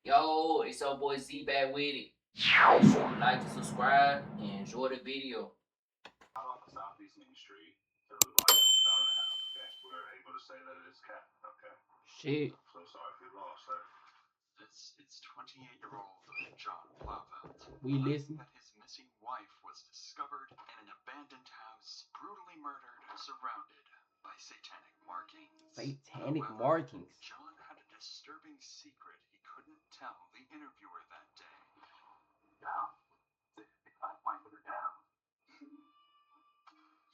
Yo, it's your boy Z back with it. Make sure you like and subscribe and enjoy the video. About the Southeast Main Street to the body that was found in the house. Okay, we're able to say that it is Cat. Okay, Shit. so sorry if you lost her. This is 28-year-old John Blauvelt. We listen. That his missing wife was discovered in an abandoned house, brutally murdered, surrounded by satanic markings. Satanic However, markings. John had a disturbing secret he couldn't tell the interviewer that day. Now, I find her down.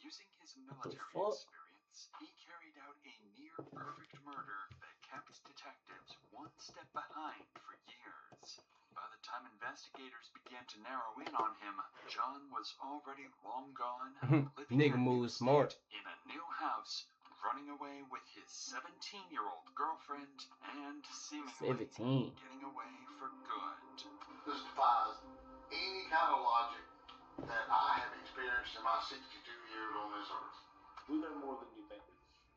Using his military experience, he carried out a near-perfect murder that kept detectives one step behind for years. By the time investigators began to narrow in on him, John was already long gone, living Nigga moves smart. in a new house, running away with his 17-year-old girlfriend, and seemingly 17. getting away for good. This defies any kind of logic that I have experienced in my 62 years on this earth. We know more than you think.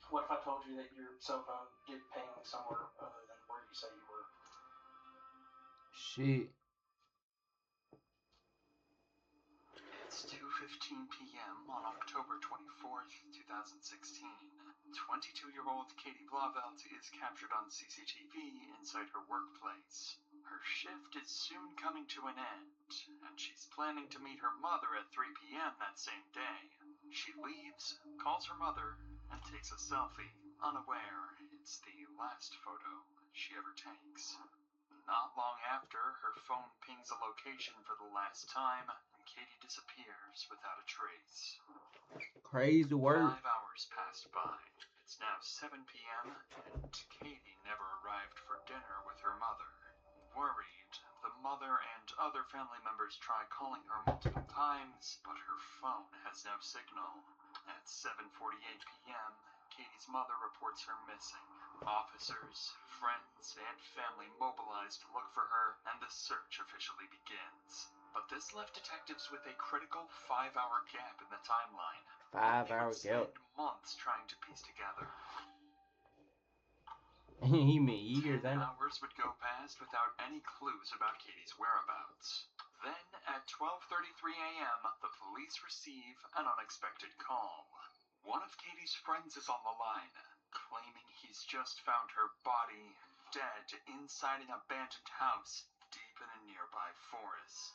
What if I told you that your cell phone did ping somewhere other than where you say you were? Shit. It's 2:15 p.m. on October 24th, 2016. 22-year-old Katie Blauvelt is captured on CCTV inside her workplace. Her shift is soon coming to an end, and she's planning to meet her mother at 3 p.m. that same day. She leaves, calls her mother, and takes a selfie, unaware it's the last photo she ever takes. Not long after, her phone pings a location for the last time, and Katie disappears without a trace. Crazy word. 5 hours passed by. It's now 7 p.m., and Katie never arrived for dinner with her mother. Worried, the mother and other family members try calling her multiple times, but her phone has no signal. At 7:48 p.m., Katie's mother reports her missing. Officers, friends, and family mobilize to look for her, and the search officially begins. But this left detectives with a critical 5-hour gap in the timeline. 5-hour They would gap. spend months trying to piece together. He meant years, 10 ain't it? hours would go past without any clues about Katie's whereabouts. Then, at 12:33 a.m., the police receive an unexpected call. One of Katie's friends is on the line, claiming he's just found her body, dead, inside an abandoned house deep in a nearby forest.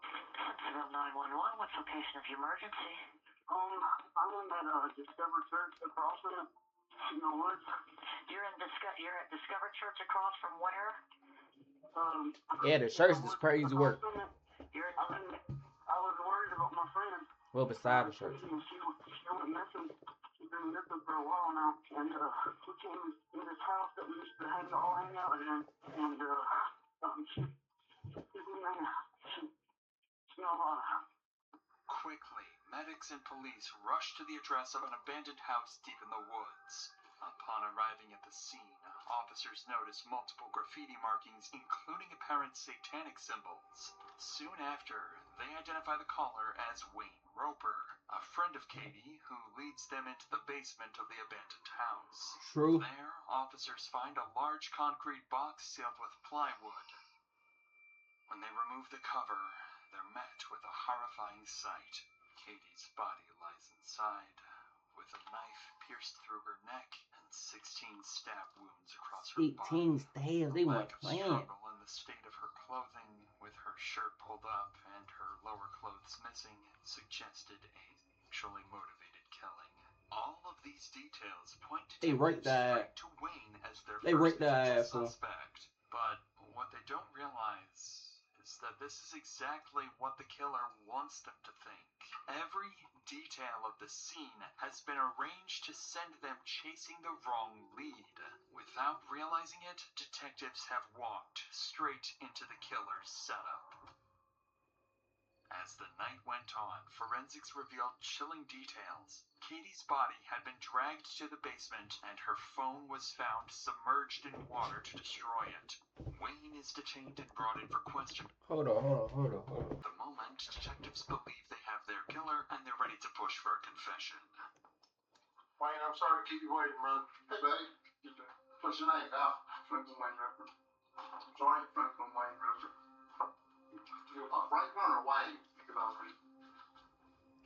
Huntsville 911, what's the location of your emergency? I'm in that Discover Church across from it in the woods. You're at Discover Church across from where? Yeah, the church is crazy work. You're in I was worried about my friend. Well, beside the church. She went missing. She's been missing for a while now. And she came in this house that we used to all hang out in. And she's not alive. Quickly, medics and police rush to the address of an abandoned house deep in the woods. Upon arriving at the scene, officers notice multiple graffiti markings, including apparent satanic symbols. Soon after, they identify the caller as Wayne Roper, a friend of Katie, who leads them into the basement of the abandoned house. True. There, officers find a large concrete box sealed with plywood. When they remove the cover, they're met with a horrifying sight. Katie's body lies inside, with a knife pierced through her neck and 16 stab wounds across her 18 body. stabs. They Lack weren't of playing. struggle in the state of her clothing, with her shirt pulled up and her lower clothes missing, suggested a sexually motivated killing. All of these details point They detectives raked the- straight to Wayne as their they first raked the potential asshole. suspect. But what they don't realize is that this is exactly what the killer wants them to think. Every detail of the scene has been arranged to send them chasing the wrong lead. Without realizing it, detectives have walked straight into the killer's setup. As the night went on, forensics revealed chilling details. Katie's body had been dragged to the basement, and her phone was found submerged in water to destroy it. Wayne is detained and brought in for questioning. Hold on. At the moment, detectives believe they have their killer, and they're ready to push for a confession. Wayne, I'm sorry to keep you waiting, brother. Hey, buddy. What's your name, pal? Franklin Wayne Roper. Sorry, Franklin.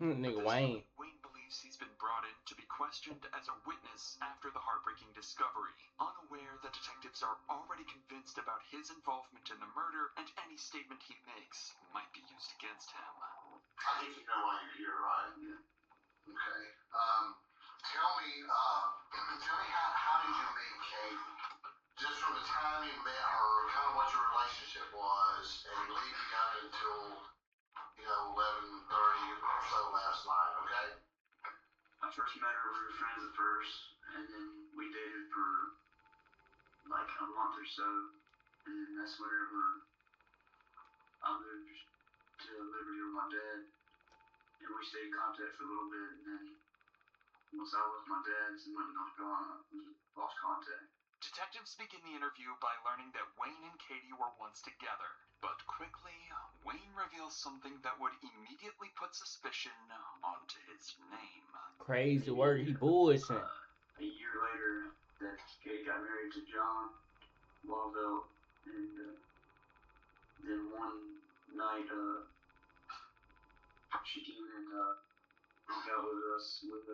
Nigga Additionally, Wayne. Wayne believes he's been brought in to be questioned as a witness after the heartbreaking discovery, unaware that detectives are already convinced about his involvement in the murder, and any statement he makes might be used against him. I think you know why you're here, right? Yeah. Okay. Tell me how did you meet Katie? Just from the time you met her, kind of what your relationship was, and leading up until 11:30 or so last night. Okay. I first met her, we were friends at first, and then we dated for like a month or so, and then that's whenever I moved to Liberty with my dad, and we stayed in contact for a little bit, and then once I left my dad's and went to North Carolina, we lost contact. Detectives begin the interview by learning that Wayne and Katie were once together, but quickly, Wayne reveals something that would immediately put suspicion onto his name. Crazy word, he bullshitting. A year later, that Katie got married to John Lavelle, and then one night, she came and hung out with us with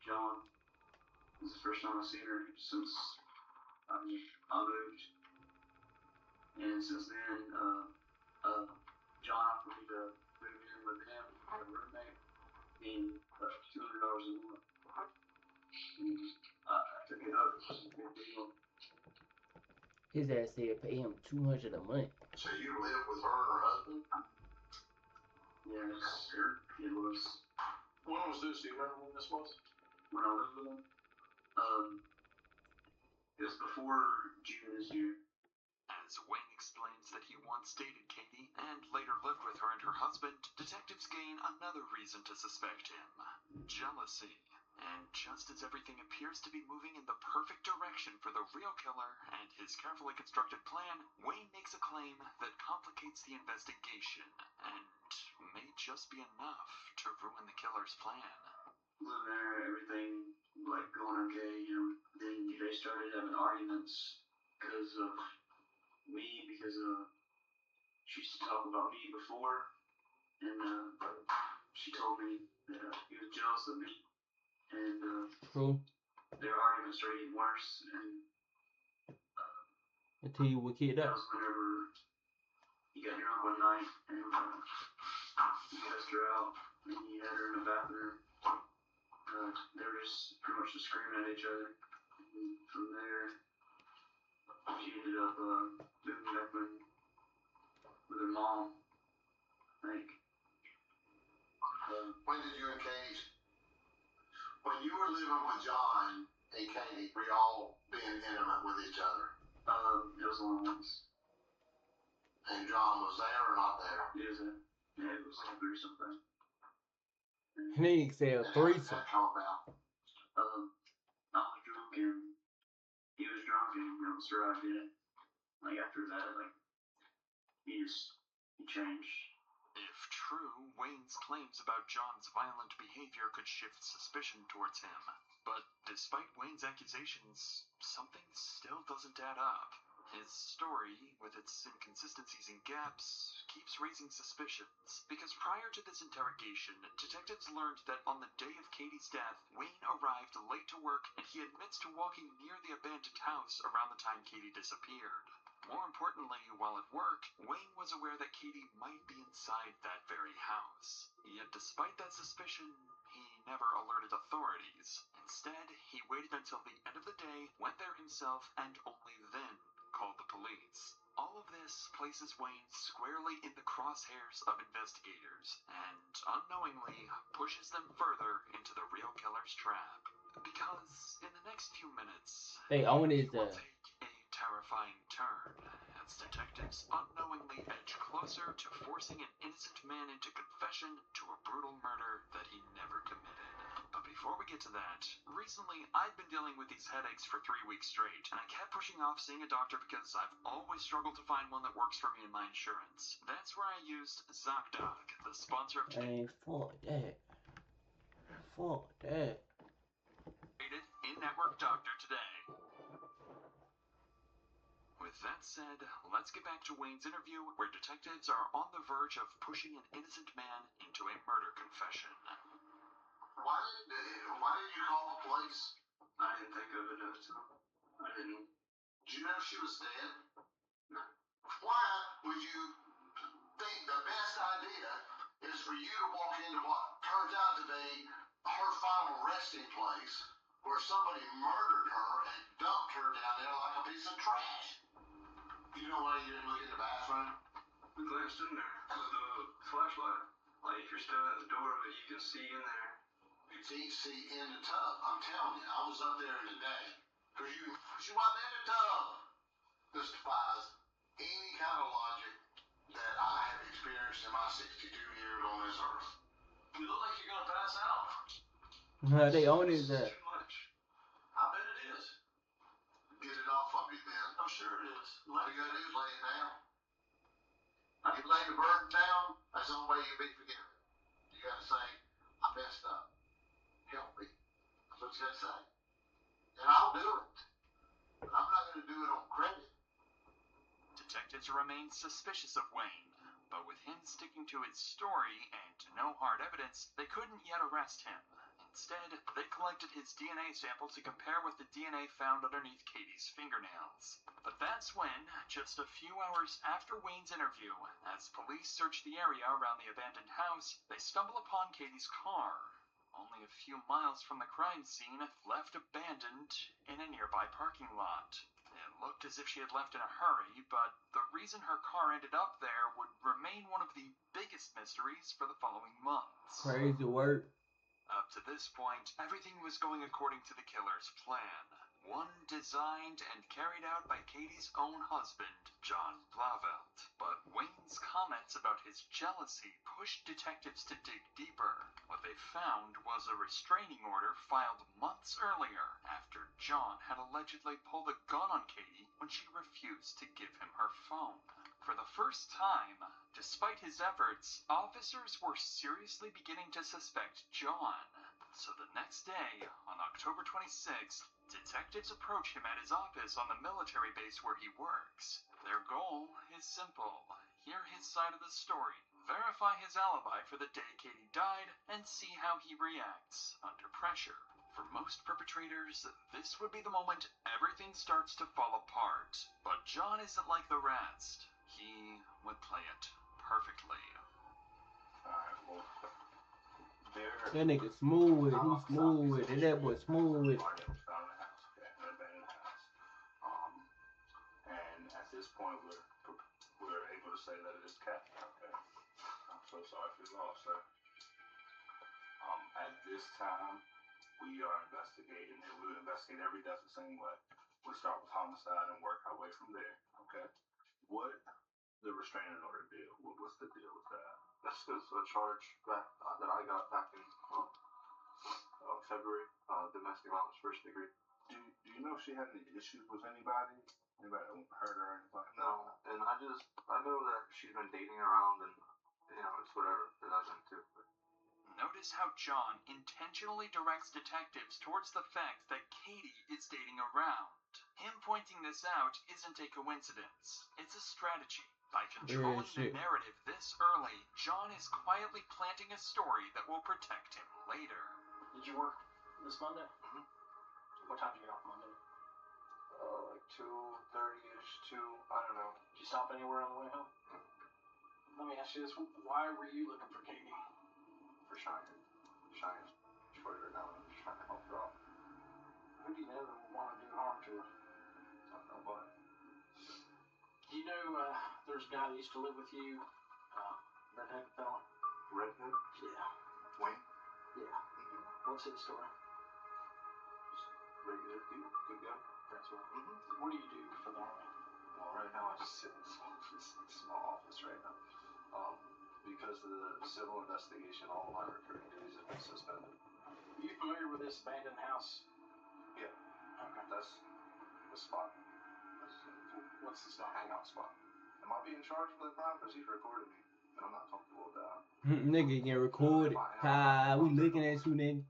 John. It was the first time I've seen her since I moved, and since then, John offered me to move in with him, a roommate, being $200 a month. And I took it up. It was a good deal. His ass said pay him $200 a month. So you live with her and her husband? Yes, sir. It was. When was this? Do you remember when this was? When I lived with him, it was before June this year. As Wayne explains that he once dated Katie and later lived with her and her husband, detectives gain another reason to suspect him: jealousy. And just as everything appears to be moving in the perfect direction for the real killer and his carefully constructed plan, Wayne makes a claim that complicates the investigation and may just be enough to ruin the killer's plan. Living there, everything like going okay, then they started having arguments because of me, because she used to talk about me before, and she told me that he was jealous of me, and True. their arguments started getting worse, and Until you were kid that up. was whenever he got drunk one night, and he cussed her out, and he had her in the bathroom. They were just pretty much just screaming at each other. And from there, she ended up moving back with her mom, I think. When did you and Katie, when you were living with John and Katie, were y'all being intimate with each other? It was long ones. And John was there or not there? Yeah, it was like a threesome thing. Nigga said a threesome. How'd that come about? I was drunk and he was drunk, and that was where I did it. Like after that, like he changed. If true, Wayne's claims about John's violent behavior could shift suspicion towards him. But despite Wayne's accusations, something still doesn't add up. His story, with its inconsistencies and gaps, keeps raising suspicions, because prior to this interrogation, detectives learned that on the day of Katie's death, Wayne arrived late to work, and he admits to walking near the abandoned house around the time Katie disappeared. More importantly, while at work, Wayne was aware that Katie might be inside that very house. Yet despite that suspicion, he never alerted authorities. Instead, he waited until the end of the day, went there himself, and only then called the police. All of this places Wayne squarely in the crosshairs of investigators, and unknowingly pushes them further into the real killer's trap. Because in the next few minutes, They own his will take a terrifying turn as detectives unknowingly edge closer to forcing an innocent man into confession to a brutal murder that he never committed. But before we get to that, recently I've been dealing with these headaches for 3 weeks straight, and I kept pushing off seeing a doctor because I've always struggled to find one that works for me and my insurance. That's where I used ZocDoc, the sponsor of today's fuck that. Fuck that. in-network doctor today. With that said, let's get back to Wayne's interview, where detectives are on the verge of pushing an innocent man into a murder confession. Why did you call the police? I didn't think of it until I didn't. Did you know she was dead? Why would you think the best idea is for you to walk into what turns out to be her final resting place, where somebody murdered her and dumped her down there like a piece of trash? You know why you didn't look in the bathroom? We glanced in there with the flashlight. Like, if you're standing at the door of it, you can see in there. You can't see in the tub. I'm telling you, I was up there today. Because she wasn't in the tub. This defies any kind of logic that I have experienced in my 62 years on this earth. You look like you're gonna pass out. They own his Too much. I bet it is. Get it off of you then. I'm sure it is. All you gotta do is lay it down. You lay the burden down, that's the only way you'll be forgiven. You gotta say, I messed up. Help me. That's what you gotta say. And I'll do it. But I'm not gonna do it on credit. Detectives remained suspicious of Wayne, but with him sticking to his story and no hard evidence, they couldn't yet arrest him. Instead, they collected his DNA sample to compare with the DNA found underneath Katie's fingernails. But that's when, just a few hours after Wayne's interview, as police search the area around the abandoned house, they stumble upon Katie's car, only a few miles from the crime scene, left abandoned in a nearby parking lot. It looked as if she had left in a hurry, but the reason her car ended up there would remain one of the biggest mysteries for the following months. crazy work. Up to this point, everything was going according to the killer's plan. One designed and carried out by Katie's own husband, John Blauvelt. But Wayne's comments about his jealousy pushed detectives to dig deeper. What they found was a restraining order filed months earlier, after John had allegedly pulled a gun on Katie when she refused to give him her phone. For the first time, despite his efforts, officers were seriously beginning to suspect John. So the next day, on October 26th, detectives approach him at his office on the military base where he works. Their goal is simple: hear his side of the story, verify his alibi for the day Katie died, and see how he reacts under pressure. For most perpetrators, this would be the moment everything starts to fall apart. But John isn't like the rest. He would play it perfectly. Alright, well, That nigga smooth with it. He's smooth with it. That boy smooth with it. was found in the house, okay, an abandoned house. And at this point, we're able to say that it is Cat. Okay, I'm so sorry for your loss, sir. At this time, we are investigating, and we investigate every death the same way. We start with homicide and work our way from there. Okay, what the restraining order deal? What's the deal with that? This is a charge that I got back in February, domestic violence first degree. Do you know if she had any issues with anybody? Anybody that hurt her or anything like that? No, and I know that she's been dating around, and it's whatever it doesn't do. Notice how John intentionally directs detectives towards the fact that Katie is dating around. Him pointing this out isn't a coincidence. It's a strategy. By controlling the narrative this early, John is quietly planting a story that will protect him later. Did you work this Monday? Mm-hmm. What time did you get off Monday? Like 2:30ish to, I don't know. Did you stop anywhere on the way home? Let me ask you this. Why were you looking for Katie? For Cheyenne. Cheyenne's short right now, and I'm just trying to help her out. Who do you know that would want to do harm to her? Nobody. Do you know there's a guy that used to live with you, redhead fella? Redhead? Yeah. Wayne? Yeah. Mm-hmm. What's his story? Just regular dude. Good guy. That's what. Mm-hmm. What do you do for the Army? Well, right now I just sit in this small office right now. Because of the civil investigation, all of my recruiting duties have been suspended. Are you familiar with this abandoned house? Yeah. Okay. That's the spot. What's the It's the hangout spot. Am I being charged for the crime? Because he's recording me, and I'm not comfortable with that. Nigga get recorded. Ha, we looking at you, nigga.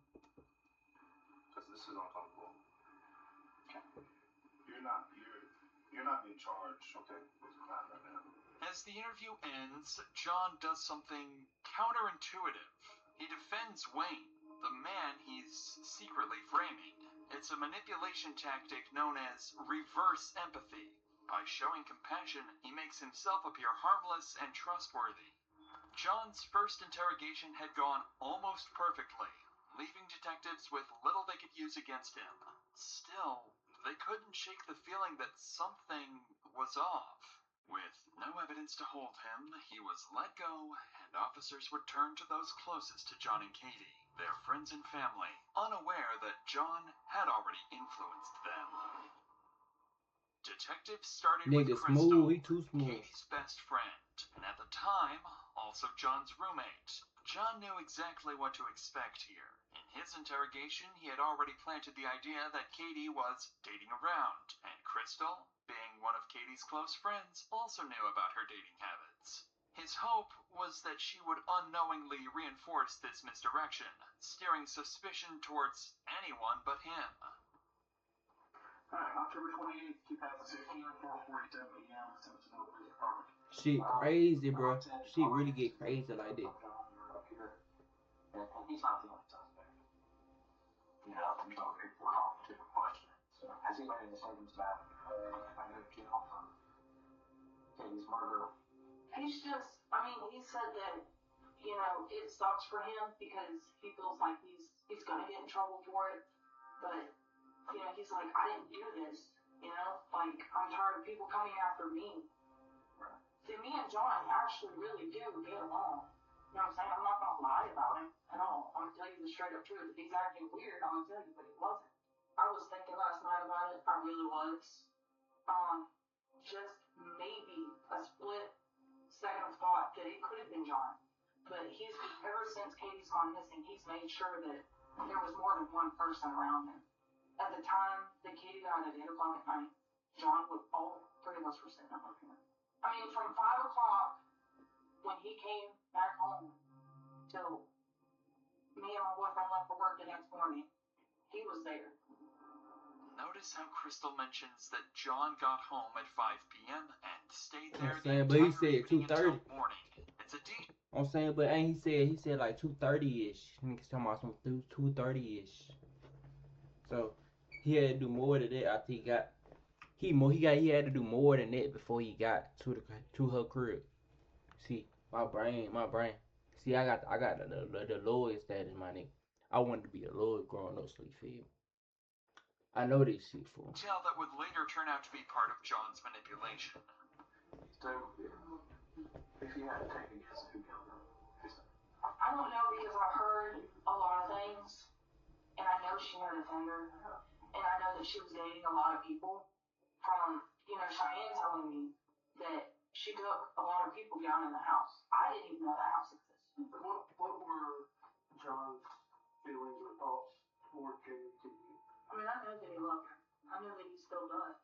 Because this is uncomfortable. Okay. You're not being charged, okay, with a crime right now. As the interview ends, John does something counterintuitive. He defends Wayne, the man he's secretly framing. It's a manipulation tactic known as reverse empathy. By showing compassion, he makes himself appear harmless and trustworthy. John's first interrogation had gone almost perfectly, leaving detectives with little they could use against him. Still, they couldn't shake the feeling that something was off. With no evidence to hold him, he was let go, and officers would turn to those closest to John and Katie, their friends and family, unaware that John had already influenced them. Detectives started with Nigga Crystal, smooth, he too smooth. Katie's best friend, and at the time, also John's roommate. John knew exactly what to expect here. In his interrogation, he had already planted the idea that Katie was dating around, and Crystal, being one of Katie's close friends, also knew about her dating habits. His hope was that she would unknowingly reinforce this misdirection, steering suspicion towards anyone but him. Alright, October 28th, 2016, 4:47 p.m. Simpson Police Department. Shit crazy, bro. Shit really get crazy like that. And he's not the only suspect. You know, there's other people we're talking to, but has he made any statements about I go to jail for Katie's murder? He's just, I mean, he said that, you know, it sucks for him because he feels like he's gonna get in trouble for it, but you know, he's like, I didn't do this, you know? Like, I'm tired of people coming after me. Right. See, me and John actually really do get along. You know what I'm saying? I'm not going to lie about him at all. I'm going to tell you the straight up truth. If he's acting weird, I'm going to tell you, but he wasn't. I was thinking last night about it. I really was. Just maybe a split second of thought that it could have been John. But ever since Katie's gone missing, he's made sure that there was more than one person around him. At the time that Katie died at 8 o'clock at night, John would, all three of us were sitting up with him. I mean, from 5 o'clock when he came back home till me and my boyfriend left for work the next morning, he was there. Notice how Crystal mentions that John got home at 5 p.m. and stayed there the saying, but he entire said evening 2:30. until morning. It's a deep. I'm saying, but ain't he said like 2:30-ish. Niggas talking about some 2:30-ish. So he had to do more than that after he had to do more than that before he got to her crib. See, my brain. See, I got the lawyer status, my nigga. I wanted to be a lawyer growing up, so you feel me? I know this shit, fool. Detail that would later turn out to be part of John's manipulation. So, if you had to take a guess who killed her, I don't know because I've heard a lot of things, and I know she had a offender, and I know that she was dating a lot of people. From, you know, Cheyenne telling me that she took a lot of people down in the house. I didn't even know the house existed. What were John's feelings or thoughts toward Katie to you? I mean, I know that he loved her. I know that he still does.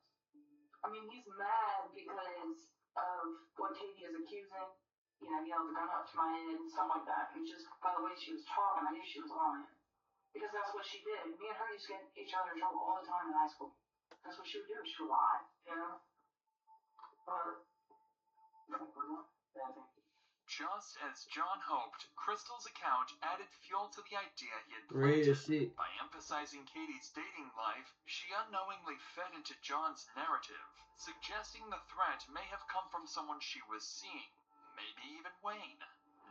I mean, he's mad because of what Katie is accusing. You know, he held the gun up to my head and stuff like that. And just by the way she was talking, I knew she was lying. Because that's what she did. Me and her used to get each other in trouble all the time in high school. That's what she would do. She would lie, you know? But, just as John hoped, Crystal's account added fuel to the idea he had Real planted. shit. By emphasizing Katie's dating life, she unknowingly fed into John's narrative, suggesting the threat may have come from someone she was seeing, maybe even Wayne.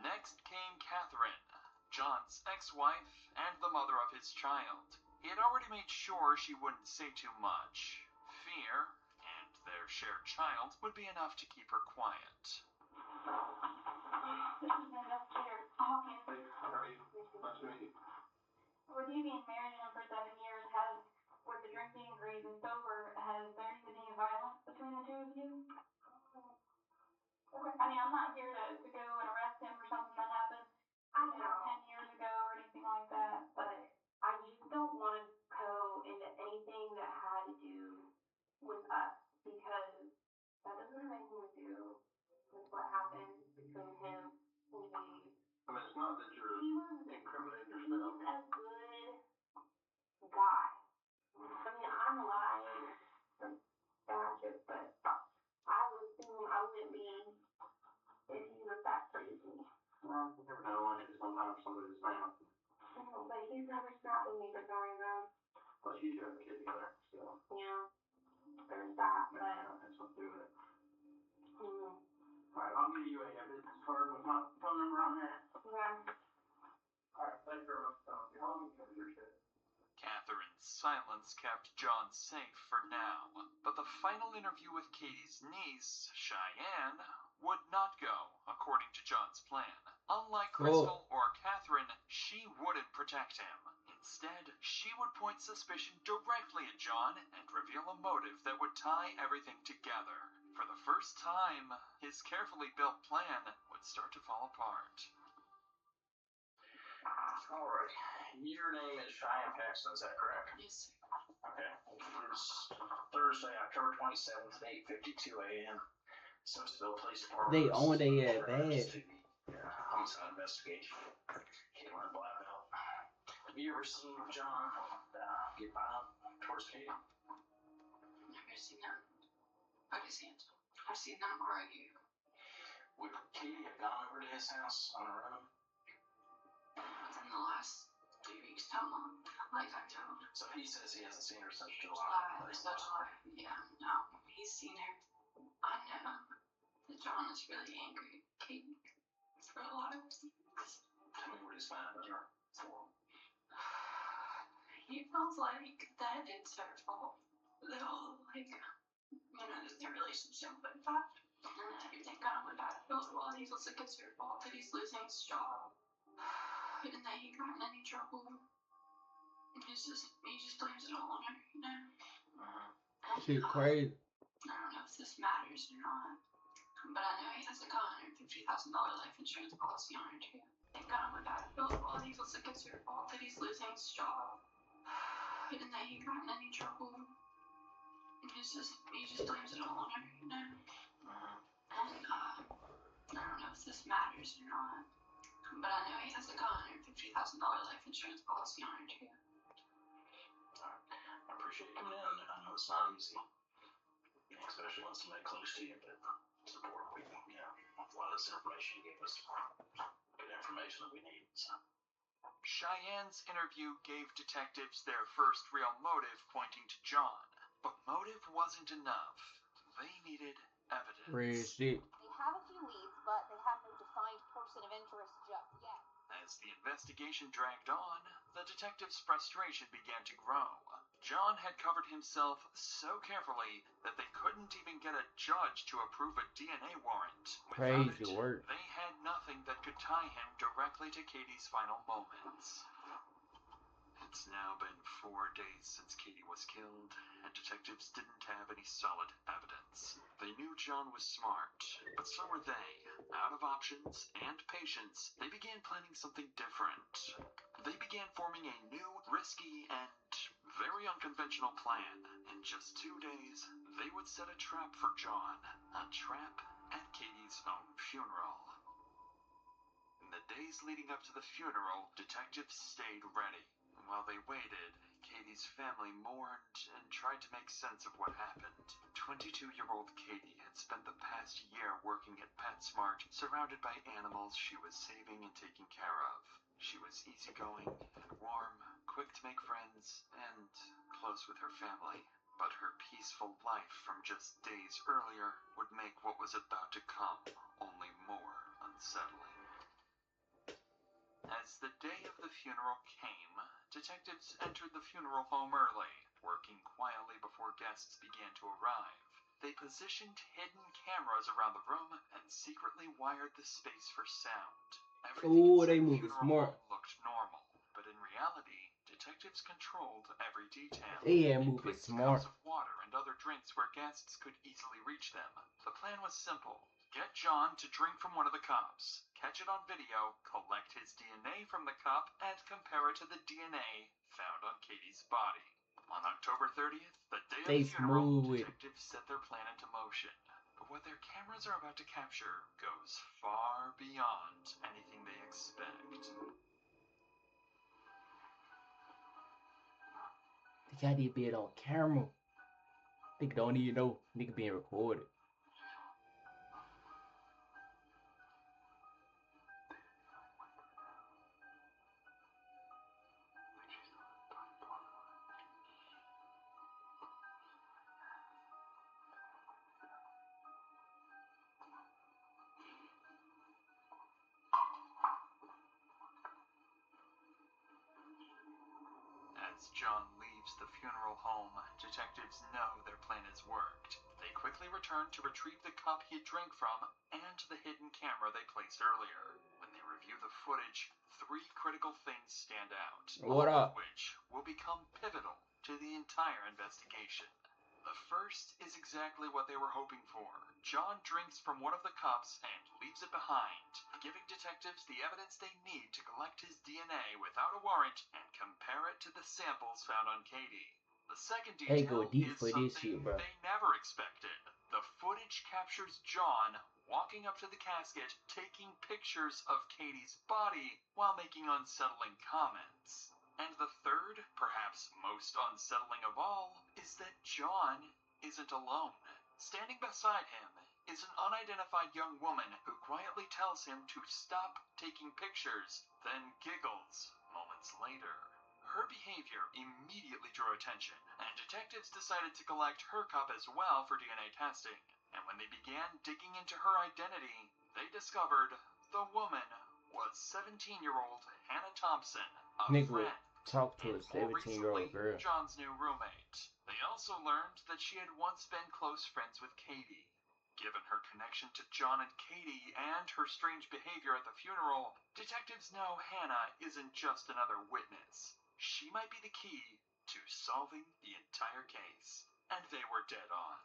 Next came Catherine, John's ex-wife and the mother of his child. He had already made sure she wouldn't say too much. Fear, and their shared child, would be enough to keep her quiet. This is an investigator. Hawkins. Hey, how are you? Nice to meet you. With you being married to him for 7 years, with the drinking, greed, and sober, has there been any violence between the two of you? Okay. I mean, I'm not here to go and arrest him for something that happened, I you know, 10 years ago or anything like that, but I just don't want to go into anything that had to do with us because that doesn't have anything to do with what happened between him and me. I mean, it's not that you're incriminating yourself. He's a good guy. I mean, I'm lying from batches, but I would assume I wouldn't be if he was that crazy. Well, you never know. I mean, sometimes somebody's saying. But he's silence kept John safe for now. But the final interview with Katie's niece, Cheyenne, would not go according to John's plan. Unlike Crystal or Catherine, she wouldn't protect him. Instead, she would point suspicion directly at John and reveal a motive that would tie everything together. For the first time, his carefully built plan would start to fall apart. Alright, your name is Cheyenne Paxton, is that correct? Yes. Okay. It is Thursday, October 27th at 8:52 a.m. Simpsonville Police Department. They own their badge. To the homicide investigation. Caitlin Blackbelt. Have you ever seen John get violent towards Katie? I've never seen that. I've seen them argue. Would Katie have gone over to his house on her own? Within the last 2 weeks, how long? Like I told. So he says he hasn't seen her since July. July. Yeah, no. He's seen her. I know that John is really angry at Katie for a lot of reasons. Tell me what he's mad at her for. He feels like that it's her fault. The whole, the relationship went bad. And everything kind of went bad. Well, he feels like it's her fault that he's losing his job. And that he got in any trouble. He just blames it all on her, you know? Shit crazy. I don't know if this matters or not. But I know he has like $150,000 life insurance policy on her too. They got him with that. Well, he feels like it's her fault that he's losing his job. And that he got in any trouble. And he just blames it all on her, you know? And I don't know if this matters or not. But I know he has like $150,000 life insurance policy on her too. I appreciate you coming in. I know it's not easy, especially when somebody close to you, but it's important we, a lot of this information you gave us, good information that we need. So. Cheyenne's interview gave detectives their first real motive pointing to John, but motive wasn't enough. They needed evidence. Real shit. They have a few leads, but they have no defined person of interest just yet. As the investigation dragged on, the detectives' frustration began to grow. John had covered himself so carefully that they couldn't even get a judge to approve a DNA warrant. Crazy work. They had nothing that could tie him directly to Katie's final moments. It's now been 4 days since Katie was killed, and detectives didn't have any solid evidence. They knew John was smart, but so were they. Out of options and patience, they began planning something different. They began forming a new, risky, and very unconventional plan. In just 2 days, they would set a trap for John. A trap at Katie's own funeral. In the days leading up to the funeral, detectives stayed ready. While they waited, Katie's family mourned and tried to make sense of what happened. 22-year-old Katie had spent the past year working at PetSmart, surrounded by animals she was saving and taking care of. She was easygoing and warm, quick to make friends, and close with her family. But her peaceful life from just days earlier would make what was about to come only more unsettling. As the day of the funeral came, detectives entered the funeral home early, working quietly before guests began to arrive. They positioned hidden cameras around the room and secretly wired the space for sound. Everything They inside the moving funeral smart. home looked normal, but in reality, detectives controlled every detail. They ain't moving Placed smart. cups of water and other drinks where guests could easily reach them. The plan was simple. Get John to drink from one of the cups, catch it on video, collect his DNA from the cup, and compare it to the DNA found on Katie's body. On October 30th, the day of the funeral, detectives set their plan into motion. But what their cameras are about to capture goes far beyond anything they expect. They got this bit on camera. They don't even know nigga being recorded. As John leaves arrives the funeral home, detectives know their plan has worked. They quickly return to retrieve the cup he had drank from and the hidden camera they placed earlier. When they review the footage, 3 critical things stand out, What all up? of which will become pivotal to the entire investigation. The first is exactly what they were hoping for. John drinks from one of the cups and leaves it behind, giving detectives the evidence they need to collect his DNA without a warrant and compare it to the samples found on Katie. The second They detail go deep is for this shit, something bro. they never expected. The footage captures John walking up to the casket, taking pictures of Katie's body while making unsettling comments. And the third, perhaps most unsettling of all, is that John isn't alone. Standing beside him is an unidentified young woman who quietly tells him to stop taking pictures, then giggles moments later. Her behavior immediately drew attention, and detectives decided to collect her cup as well for DNA testing. And when they began digging into her identity, they discovered the woman was 17-year-old Hannah Thompson, a Nigga friend. talk to a And more 17-year-old recently, girl. John's new roommate. They also learned that she had once been close friends with Katie. Given her connection to John and Katie and her strange behavior at the funeral, detectives know Hannah isn't just another witness. She might be the key to solving the entire case. And they were dead on.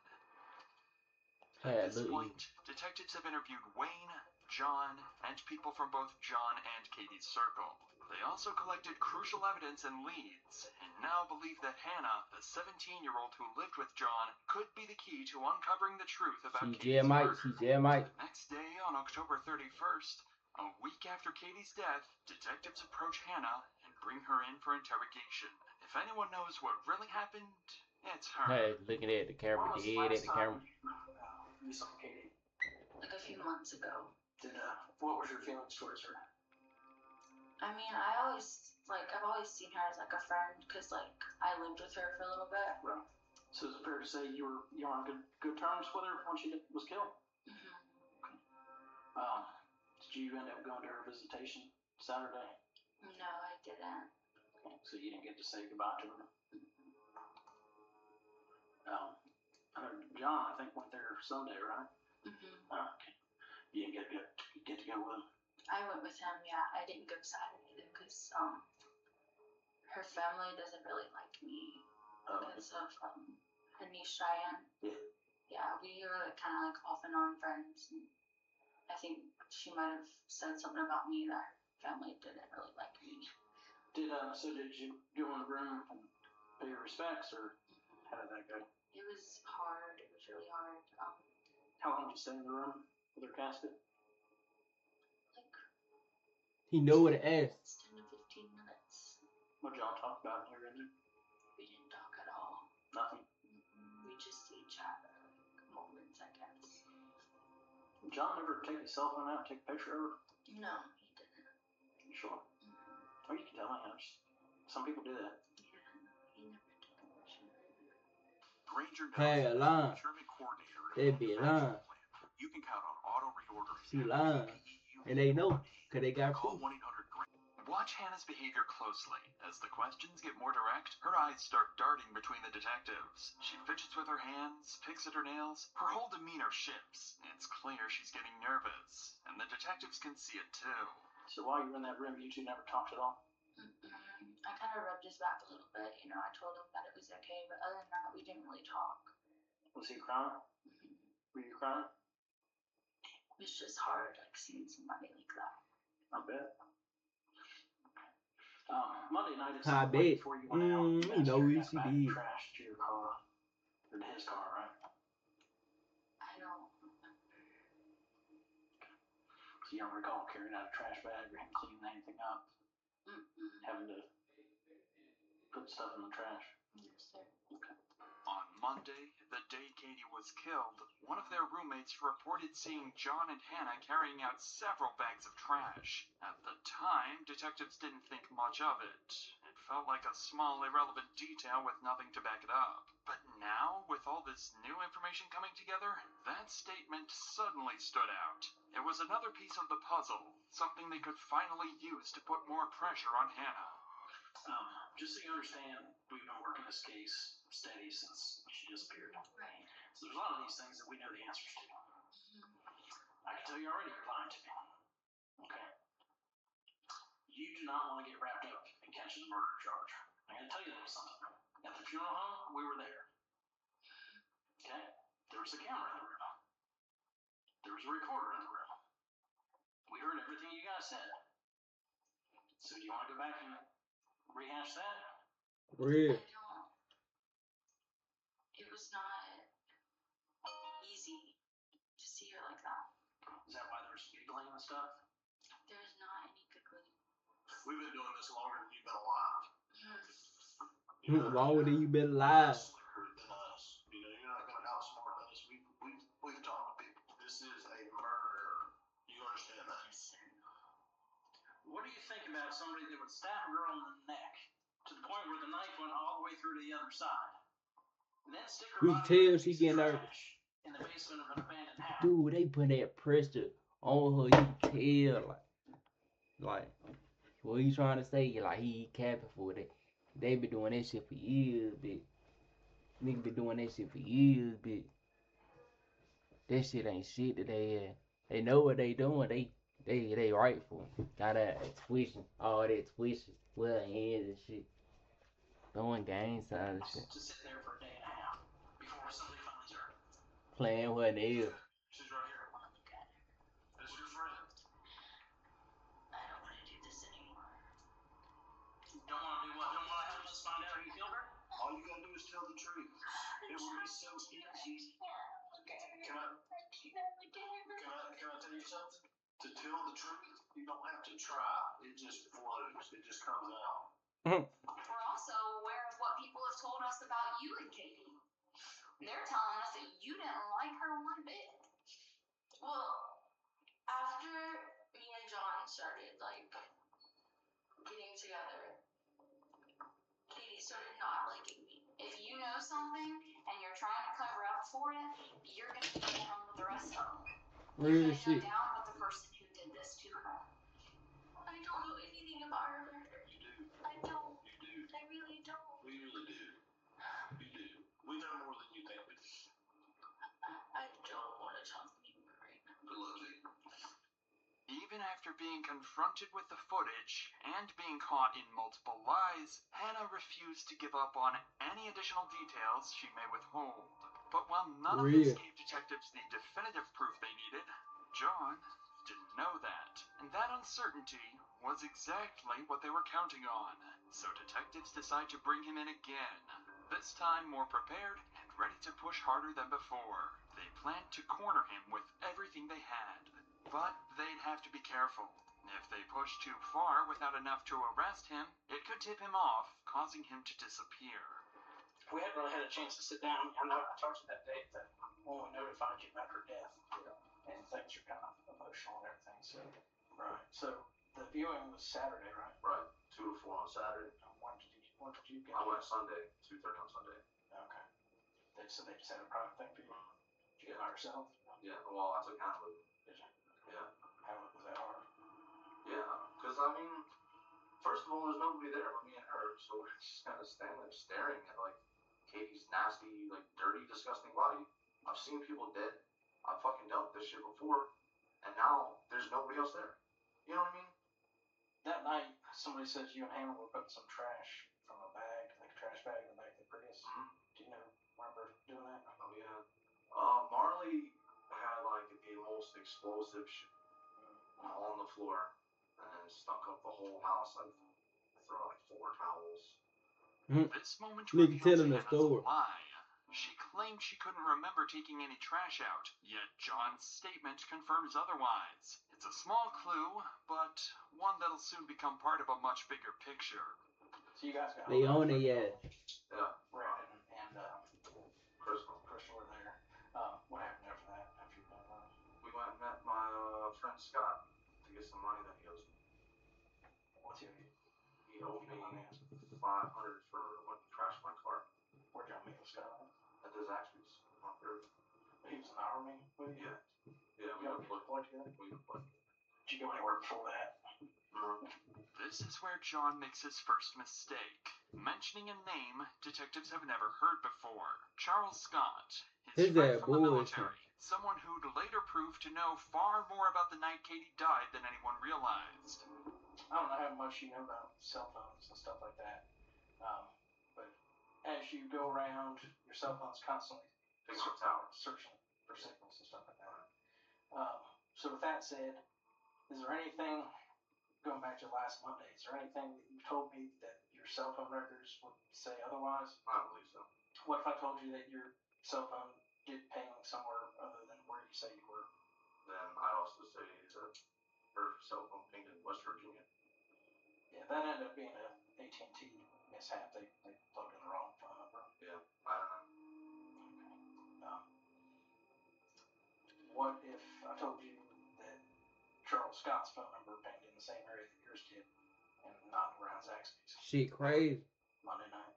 At this point, detectives have interviewed Wayne, John, and people from both John and Katie's circle. They also collected crucial evidence and leads, and now believe that Hannah, the 17-year-old who lived with John, could be the key to uncovering the truth about Katie's murder. The next day, on October 31st, a week after Katie's death, detectives approach Hannah and bring her in for interrogation. If anyone knows what really happened, it's her. Hey, looking at the camera, dead at the camera. You saw Katie. Like a few months ago. What was your feelings towards her? I mean, I've always seen her as like a friend, because like I lived with her for a little bit. Right. So is it fair to say you were on good terms with her when she was killed? Mm-hmm. Okay. Did you end up going to her visitation Saturday? No, I didn't. Okay. So you didn't get to say goodbye to her. John, I think, went there Sunday, right? Mm-hmm. Okay. You didn't get to go with him. I went with him, yeah. I didn't go Saturday because her family doesn't really like me because of her niece Cheyenne. Yeah. Yeah, we were kind of like off and on friends, and I think she might have said something about me that her family didn't really like me. Did you go in the room and pay your respects, or how did that go? It was hard. It was really hard. How long did you stay in the room with her casket? He know what to ask. 10 to 15 minutes. What did y'all talk about when you were in there? We didn't talk at all. Nothing? We just see each other, like moments, I guess. Did John ever take his cell phone out and take a picture of her? No, he didn't. You sure? Oh, you can tell me. Some people do that. Yeah, he never did. Granger knows Hey, that line. procurement coordinator They be lying. you can count on auto reordering. She lying. And they know, because they got Call proof. 1-800-GRANGER. Watch Hannah's behavior closely. As the questions get more direct, her eyes start darting between the detectives. She fidgets with her hands, picks at her nails. Her whole demeanor shifts. It's clear she's getting nervous, and the detectives can see it too. So while you were in that room, you two never talked at all? I kind of rubbed his back a little bit. You know, I told him that it was okay, but other than that, we didn't really talk. Was he crying? Mm-hmm. Were you crying? It's just hard, like, seeing somebody like that. I bet. Monday night at I some point bet. before you went out, You know you what she got back did. trash to your car, or to his car, right? I don't remember. So you don't recall carrying out a trash bag or cleaning anything up? Having to put stuff in the trash? Yes, sir. Okay. On Monday, the day Katie was killed, one of their roommates reported seeing John and Hannah carrying out several bags of trash. At the time, detectives didn't think much of it. It felt like a small, irrelevant detail with nothing to back it up. But now, with all this new information coming together, that statement suddenly stood out. It was another piece of the puzzle, something they could finally use to put more pressure on Hannah. Just so you understand, we've been working this case steady since she disappeared. Right. So there's a lot of these things that we know the answers to. I can tell you already you're lying to me. Okay? You do not want to get wrapped up in catching a murder charge. I gotta tell you a little something. At the funeral home, we were there. Okay? There was a camera in the room. There was a recorder in the room. We heard everything you guys said. So do you want to go back and rehash that? Real. I don't. It was not easy to see her like that. Is that why there's giggling and stuff? There's not any giggling. We've been doing this longer than you've been alive. Longer than you been alive. Slicker than us. You know, you're not going to outsmart us. We've talked to people. This is a murder. You understand that? What do you think about somebody that would stab a girl in the neck to the point where the knife went all the way through to the other side? And then stick her You can body in tell a she piece of getting nervous. trash in the basement of an abandoned house. Dude, they put that pressure on her. You can tell, like, what you trying to say? Like, he capping for that. They been doing that shit for years, bitch. Nigga been doing that shit for years, bitch. That shit ain't shit that they know what they doing. They right for. Got that twitching, all that twitching, well hands and shit. Throwing gang signs and shit. To sit there for a day and a half before somebody finds her. Playing with her nails. She's right here. Okay. This is your friend. I don't want to do this anymore. Don't want to do what? Don't want to help us find out who killed her? All you gotta do is tell the truth. It would be so easy. Can I tell you something? To tell the truth, you don't have to try. It just flows. It just comes out. We're also aware of what people have told us about you and Katie. They're telling us that you didn't like her one bit. Well, after me and John started, getting together, Katie started not liking me. If you know something and you're trying to cover up for it, you're going to be down with the rest of them. Real You're shit. going to go down with the person who did this to her. I don't know anything about her murder. You do. I don't. You do. I really don't. We really do. You do. We know more than you think we do. I don't want to talk anymore right now. Good luck to you. Even after being confronted with the footage and being caught in multiple lies, Hannah refused to give up on any additional details she may withhold. But while none of this gave detectives the definitive proof they needed, John didn't know that. And that uncertainty was exactly what they were counting on. So detectives decide to bring him in again, this time more prepared and ready to push harder than before. They planned to corner him with everything they had. But they'd have to be careful. If they pushed too far without enough to arrest him, it could tip him off, causing him to disappear. We hadn't really had a chance to sit down. I know I talked to you that day that when we notified you about her death, and things are kind of emotional and everything. So, right. So the viewing was Saturday, right? Right. 2 to 4 on Saturday. When did you get? I went Sunday. 2:30 on Sunday. Okay. So they just had a private thing for you. Did you get by yourself? Yeah. Well, I took Hannah with me. Did you? Yeah. How was that hard? Yeah. Because I mean, first of all, there's nobody there but me and her, so we're just kind of standing there staring at like Katie's nasty, like dirty, disgusting body. I've seen people dead. I've fucking dealt with this shit before, and now there's nobody else there. You know what I mean? That night, somebody says you and Hannah were putting some trash from a bag, like a trash bag in the back of the Prius. Mm-hmm. Do you remember doing that? Oh yeah. Marley had like the most explosive shit on the floor and stunk up the whole house. I threw like 4 towels. This moment Nigga reveals telling a Hannah's story. lie. She claimed she couldn't remember taking any trash out, yet John's statement confirms otherwise. It's a small clue, but one that'll soon become part of a much bigger picture. So you guys got They own it, yeah. Yeah. Brandon and Crystal. Crystal were there. What happened after that? After you got home? We went and met my friend Scott to get some money that he owes me. What's he? He owed me $500 for when he crashed my car. Where'd y'all meet with Scott? At the Zaxby's on Thursday. He was in the Army with you? Yeah. Yeah, we Y'all deployed deployed together? together. We deployed together. Did you go anywhere before that? This is where John makes his first mistake, mentioning a name detectives have never heard before. Charles Scott, his friend from the military, someone who'd later prove to know far more about the night Katie died than anyone realized. I don't know how much you know about cell phones and stuff like that, but as you go around, your cell phone's constantly searching for signals and stuff like that. So with that said, is there anything, going back to last Monday, is there anything that you told me that your cell phone records would say otherwise? I don't believe so. What if I told you that your cell phone did ping somewhere other than where you say you were? Then I'd also say that her cell phone pinged in West Virginia. Yeah, that ended up being a AT&T mishap. They plugged in the wrong phone number. Yeah, I don't know. Okay. What if I told you that Charles Scott's phone number pinged in the same area that yours did, and not around Zaxby's? Shit crazy. Monday night.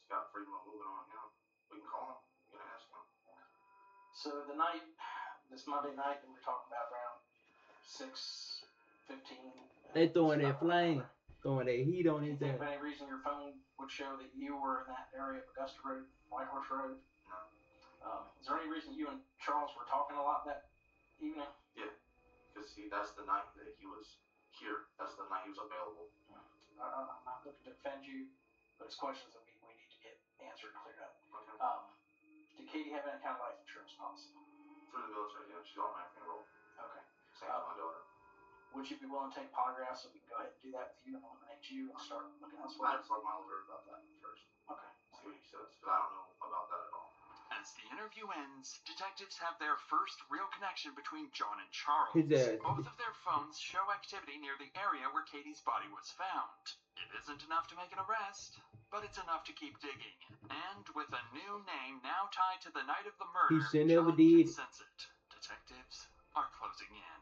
Scott freedom of moving on him. We can call him. We can ask him. So the night, this Monday night that we're talking about, around 6:15. They throwing that flame, throwing that heat on his Think ass. of any reason your phone would show that you were in that area of Augusta Road, White Horse Road? No. Is there any reason you and Charles were talking a lot that evening? Yeah, because that's the night that he was here. That's the night he was available. I'm not looking to offend you, but it's questions that we need to get answered and cleared up. Okay. Did Katie have any kind of life insurance policy? Through the military, yeah. She's on my funeral. Okay. Same as my daughter. Would you be willing to take polygraphs so we can go ahead and do that with you and eliminate you and start looking I elsewhere? had to talk to my lawyer about that first. Okay. See what he says, because I don't know about that at all. As the interview ends, detectives have their first real connection between John and Charles. His ass. Both of their phones show activity near the area where Katie's body was found. It isn't enough to make an arrest, but it's enough to keep digging. And with a new name now tied to the night of the murder, He should never John did. can sense it. Detectives are closing in.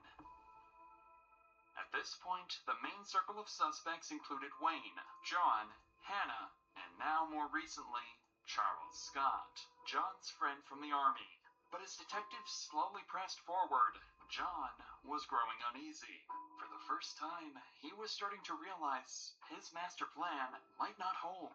At this point, the main circle of suspects included Wayne, John, Hannah, and now more recently, Charles Scott, John's friend from the army. But as detectives slowly pressed forward, John was growing uneasy. For the first time, he was starting to realize his master plan might not hold.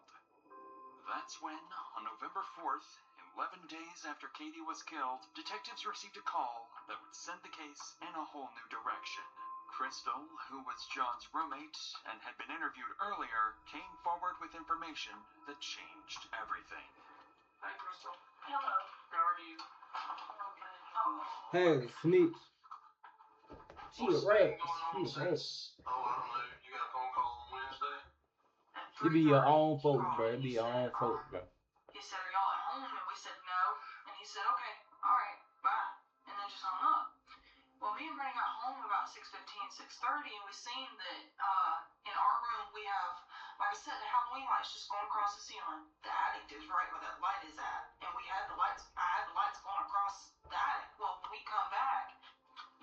That's when, on November 4th, 11 days after Katie was killed, detectives received a call that would send the case in a whole new direction. Crystal, who was John's roommate and had been interviewed earlier, came forward with information that changed everything. Hi, Crystal. Hello. How are you? Hey, snitch. She a rat. She a rat. Oh, I don't know. You got a phone call on Wednesday? It be your own folks, bro. It be your own folks, bro. He said, "Are y'all at home?" And we said, "No." And he said, "Okay, all right, bye." And then just hung up. Well, me and Brandon got home about 6:15, 6:30, and we seen that in our room we have, like I said, the Halloween lights just going across the ceiling. The attic is right where that light is at, and we had the lights. I had the lights going across the attic. Well, when we come back,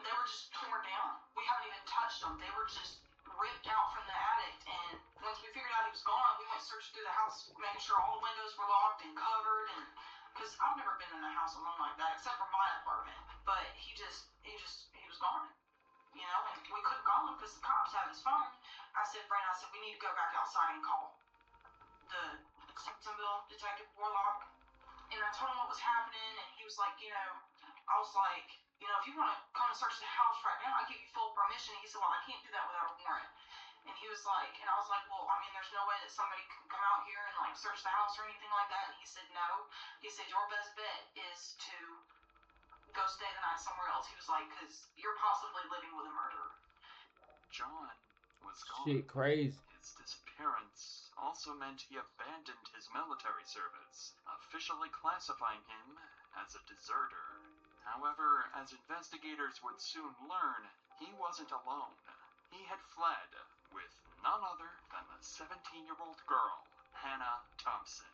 they were just torn down. We haven't even touched them. They were just ripped out from the attic. And once we figured out he was gone, we went searching through the house, making sure all the windows were locked and covered. And because I've never been in a house alone like that, except for my apartment. But he was gone. You know, and we couldn't call him because the cops had his phone. I said, Brandon, we need to go back outside and call the Simpsonville Detective Warlock. And I told him what was happening, and he was like, I was like, if you want to come and search the house right now, I'll give you full permission. And he said, well, I can't do that without a warrant. And he was like, and I was like, well, I mean, there's no way that somebody can come out here and like search the house or anything like that. And he said, no. He said, your best bet is to go stay the night somewhere else. He was like, because you're possibly living with a murderer. John was gone. Shit crazy. His disappearance also meant he abandoned his military service, officially classifying him as a deserter. However, as investigators would soon learn, he wasn't alone. He had fled with none other than the 17-year-old girl, Hannah Thompson.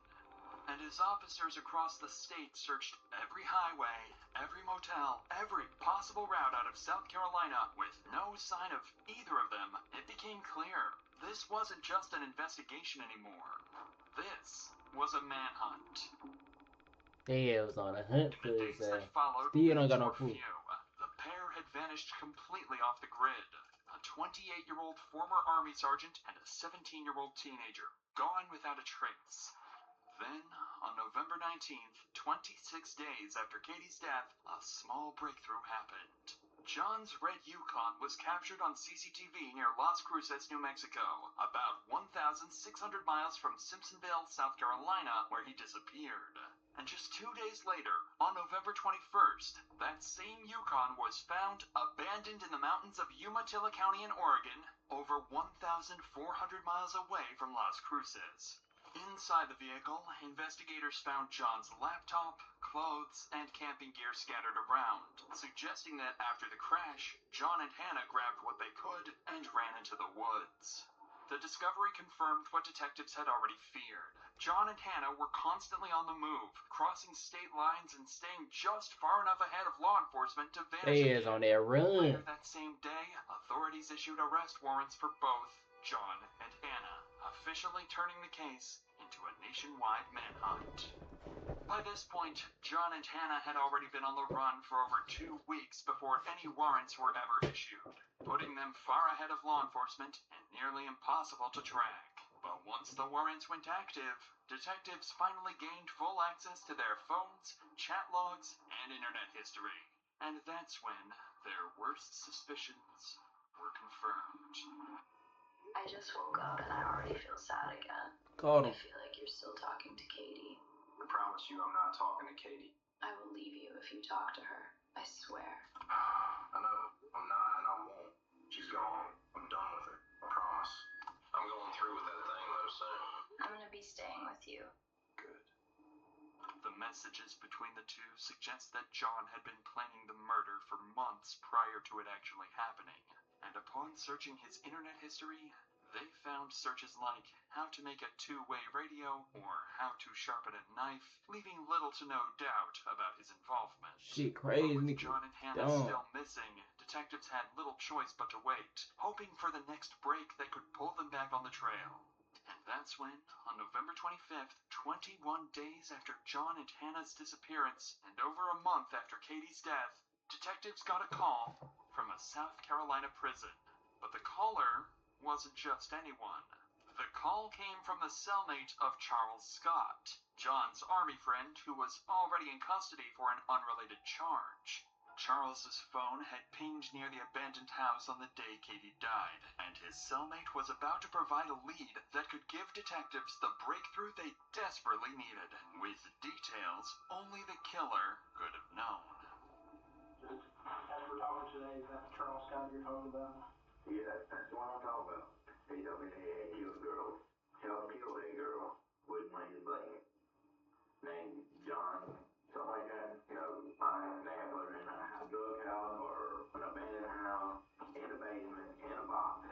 And as officers across the state searched every highway, every motel, every possible route out of South Carolina with no sign of either of them, it became clear this wasn't just an investigation anymore. This was a manhunt. They was on a hunt for In the his days ass. that followed, Still don't got no were proof. few. The pair had vanished completely off the grid 28-year-old former Army sergeant and a 17-year-old teenager, gone without a trace. Then, on November 19th, 26 days after Katie's death, a small breakthrough happened. John's red Yukon was captured on CCTV near Las Cruces, New Mexico, about 1,600 miles from Simpsonville, South Carolina, where he disappeared. And just 2 days later, on November 21st, that same Yukon was found abandoned in the mountains of Umatilla County in Oregon, over 1,400 miles away from Las Cruces. Inside the vehicle, investigators found John's laptop, clothes, and camping gear scattered around, suggesting that after the crash, John and Hannah grabbed what they could and ran into the woods. The discovery confirmed what detectives had already feared. John and Hannah were constantly on the move, crossing state lines and staying just far enough ahead of law enforcement to vanish. They is on that run. Later that same day, authorities issued arrest warrants for both John and Hannah, officially turning the case into a nationwide manhunt. By this point, John and Hannah had already been on the run for over 2 weeks before any warrants were ever issued, putting them far ahead of law enforcement and nearly impossible to track. But once the warrants went active, detectives finally gained full access to their phones, chat logs, and internet history. And that's when their worst suspicions were confirmed. I just woke up and I already feel sad again. Called him. I feel like you're still talking to Katie. I promise you I'm not talking to Katie. I will leave you if you talk to her. I swear. I know. I'm not and I won't. She's gone. I'm done with her. I promise. I'm going through with that thing though soon. I'm gonna be staying with you. Good. The messages between the two suggest that John had been planning the murder for months prior to it actually happening. And upon searching his internet history, they found searches like how to make a two-way radio or how to sharpen a knife, leaving little to no doubt about his involvement. Shit crazy, But with nigga. John and Hannah Dumb. still missing, detectives had little choice but to wait, hoping for the next break that could pull them back on the trail. And that's when, on November 25th, 21 days after John and Hannah's disappearance, and over a month after Katie's death, detectives got a call from a South Carolina prison. But the caller wasn't just anyone. The call came from the cellmate of Charles Scott, John's army friend who was already in custody for an unrelated charge. Charles's phone had pinged near the abandoned house on the day Katie died, and his cellmate was about to provide a lead that could give detectives the breakthrough they desperately needed, with details only the killer could have known. As we're talking today, is that Charles Scott you're talking about? Yeah, that's the one I'm talking about. He told me that he had killed a girl. Helped kill that girl. Wouldn't lay his blame. Named John, something like that. You know, they had put her in a drug house or an abandoned house, in a basement, in a box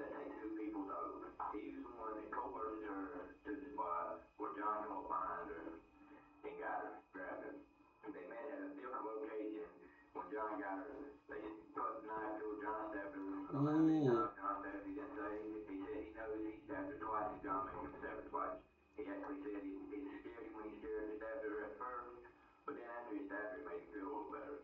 that they two people know. He was the one that coerced her to the spot where John come up behind her and got her, grabbed her. And they met at a different location. When John got her, they put the knife to her. John stabbed her. Ooh. John stabbed her. He didn't say. He said he knows he stabbed her twice. John made him stab her twice. He actually said he scared him when he stabbed her at first, but then after he stabbed her, it made him feel a little better.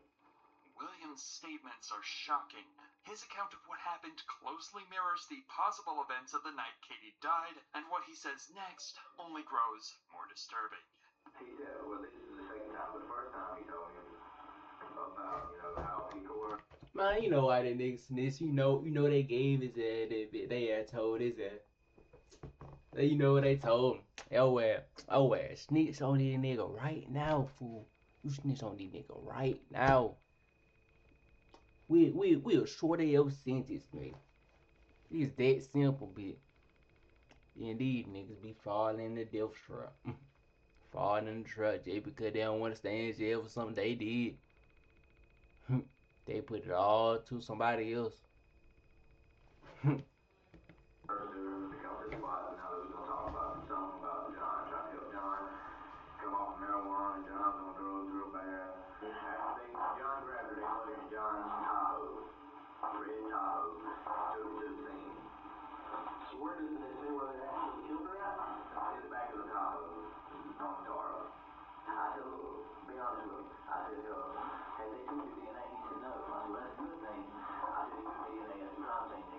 William's statements are shocking. His account of what happened closely mirrors the possible events of the night Katie died, and what he says next only grows more disturbing. He said, well, this is the second time, but the first time he told me about, how he coerced. Man, you know why the niggas snitch. You know they gave his ass that bit. They had told his ass. You know what they told him. Oh, snitch on this nigga right now, fool. You snitch on this nigga right now. We'll short your sentence, nigga. It's that simple, bitch. And these niggas be falling in the death trap. Falling in the trap just because they don't want to stay in jail for something they did. They put it all to somebody else. Where does it say where they actually killed her at? In the back of the Tahoe, on Tara. I said, look, be honest with him. I said, had they took your DNA? He said, no. I said, well, that's a good thing. I said, your DNA is what I'm saying.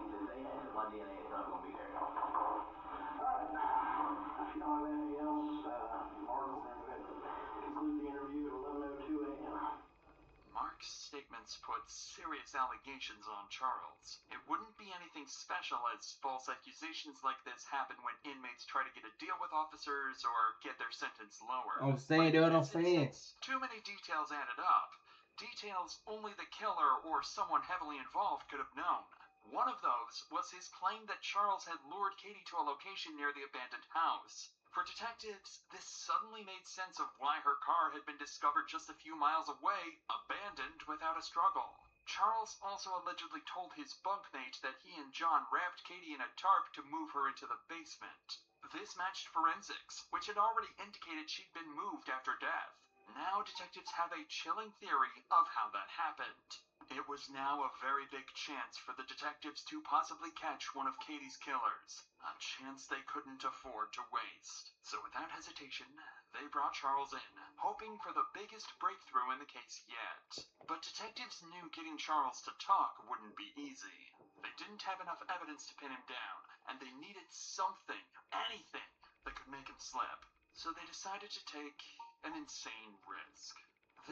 defense put serious allegations on Charles. It wouldn't be anything special, as false accusations like this happen when inmates try to get a deal with officers or get their sentence lowered. I'm saying, dude, I'm saying. Too many details added up. Details only the killer or someone heavily involved could have known. One of those was his claim that Charles had lured Katie to a location near the abandoned house. For detectives, this suddenly made sense of why her car had been discovered just a few miles away, abandoned without a struggle. Charles also allegedly told his bunkmate that he and John wrapped Katie in a tarp to move her into the basement. This matched forensics, which had already indicated she'd been moved after death. Now detectives have a chilling theory of how that happened. It was now a very big chance for the detectives to possibly catch one of Katie's killers, a chance they couldn't afford to waste. So without hesitation, they brought Charles in, hoping for the biggest breakthrough in the case yet. But detectives knew getting Charles to talk wouldn't be easy. They didn't have enough evidence to pin him down, and they needed something, anything, that could make him slip. So they decided to take an insane risk.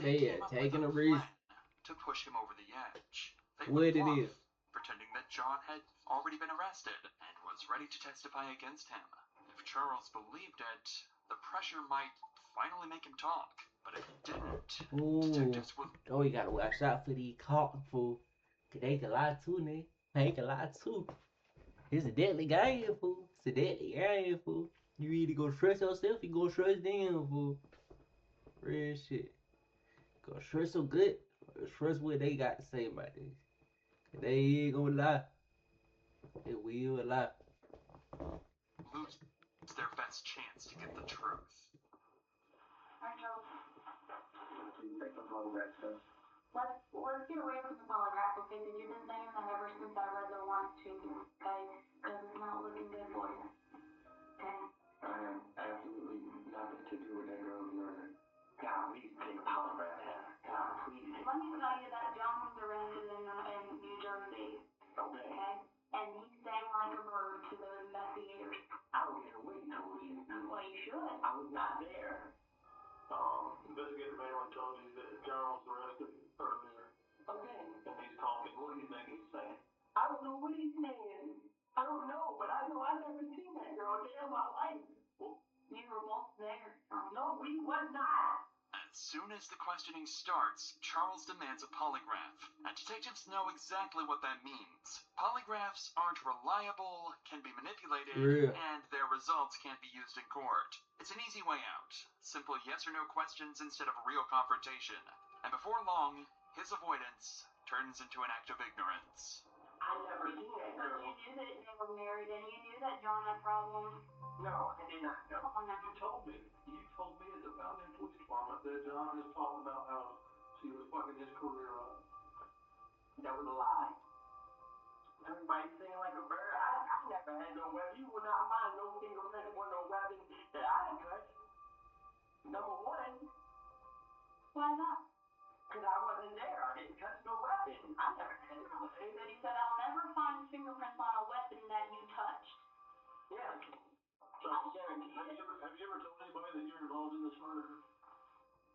They came up with a plan to push him over the edge. They would bluff, pretending that John had already been arrested and was ready to testify against him. If Charles believed it, the pressure might finally make him talk. But if he didn't, detectives would... Oh, you gotta watch out for these caught fool. Cause they can lie too, nigga. They can lie too. It's a deadly game, fool. It's a deadly game, fool. You either go trust yourself, you go trust them, fool. Real shit. Go trust so good. Trust what they got to say about this. They ain't gonna lie. They will lie. Lose their best chance to get the truth. Alright, Charles. Can you take the photograph, sir? Let's get away from the polygraph, okay? Because you've been saying that ever since I read the warrant to you, okay? Because it's not looking good for you. Okay? I have absolutely nothing to do with that girl's murder. God, please take a polygraph, Hannah. God, please. Let me tell you that John was arrested in New Jersey. Okay. Okay? And he sang like a bird to those investigators. I don't care what he told you. Well, you should. I was not there. Investigator Maylin told you that John was arrested earlier. Okay. And he's talking. What do you think he's saying? I don't know what he's saying. I don't know, but I know I've never seen that girl a day in my life. You were both there. No, we was not. As soon as the questioning starts, Charles demands a polygraph, and detectives know exactly what that means. Polygraphs aren't reliable, can be manipulated, and their results can't be used in court. It's an easy way out. Simple yes or no questions instead of a real confrontation. And before long, his avoidance turns into an act of ignorance. I never seen that girl. But you knew that they were married, and you knew that John had problems. No, I did not know. Oh, no. You told me at the Fountain Police Department that John has talked about how she was fucking his career up. That was a lie. Everybody singing like a bird. I never had no weapon. You will not find no fingerprint or no weapon that I touched. Number one. Why not? Because I wasn't there. I didn't touch no weapon. I never had no weapon. But he said, I'll never find fingerprints on a weapon that you touched. Yeah. So I guarantee Have you ever told anybody that you're involved in this murder?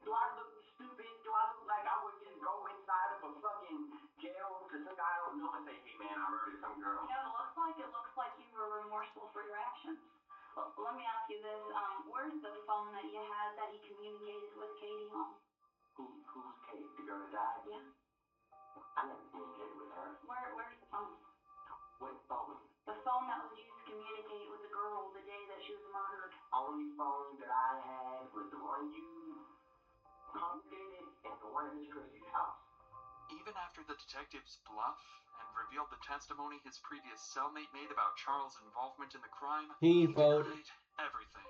Do I look stupid? Do I look like I would just go inside of a fucking jail to some guy I don't know and say, hey man, I murdered some girl? You know, it looks like you were remorseful for your actions. Well, let me ask you this, where's the phone that you had that he communicated with Katie on? Who's Kate? The girl that died? Yeah. I never communicated with her. Where's the phone? What phone? The phone that was used to communicate with the girl the day that she was murdered. Only phone that I had was the one you confiscated and the one in Chrissy's house. Even after the detectives bluff and revealed the testimony his previous cellmate made about Charles' involvement in the crime, he denied everything.